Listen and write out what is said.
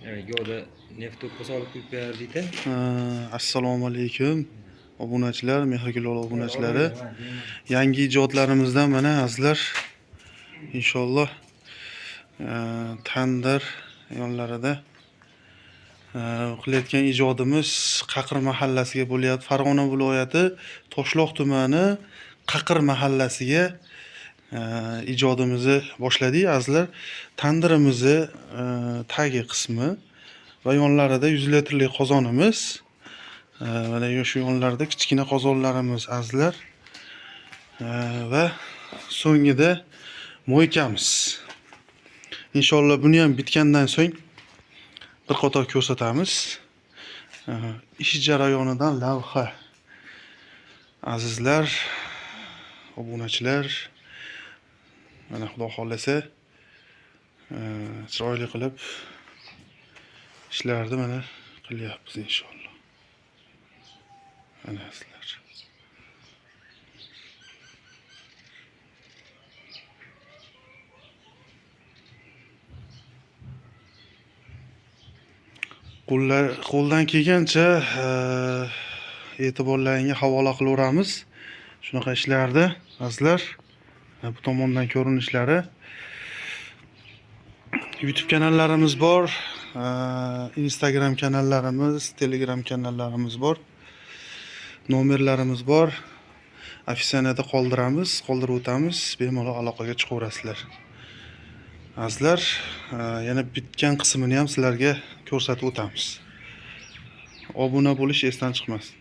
Yo'lda neft to'pqa solib qo'yib berdik-da. Assalomu alaykum obunachilar, mehrgul obunachilari. Yangi ijodlarimizdan mana azizlar inshaalloh tandir yonlarida qilayotgan ijodimiz Qaqir mahallasiga bo'lyapti. Farg'ona viloyati Toshloq tumani Qaqir mahallasiga ijodimizni boshladik azizlar. Tandirimizni tagi qismi va yonlarida 100 litrlik qozonimiz. Mana shu yonlarda kichkina qozonlarimiz azizlar. Va so'ngida mo'ykamiz. Inshaalloh buni ham bitgandan so'ng bir qator ko'rsatamiz. Ish jarayonidan lavha. Azizlar, obunachilar, mana xudo xolasa chiroyli qilib ishlarni mana qilyapmiz inshaalloh. Mana azizlar. Qo'ldan kelgancha e'tiborlaringga havola qilaveramiz. Shunaqa ishlarda azizlar. Bu tomondan ko'rinishlari. YouTube kanallarimiz bor, Instagram kanallarimiz, Telegram kanallarimiz bor. Nomerlarimiz bor. Afishaniyada qoldirib o'tamiz. Bemalol aloqaga chiqaverasizlar. Azizlar, yana bitgan qismini ham sizlarga ko'rsatib o'tamiz. Obuna bo'lish esdan chiqmasin.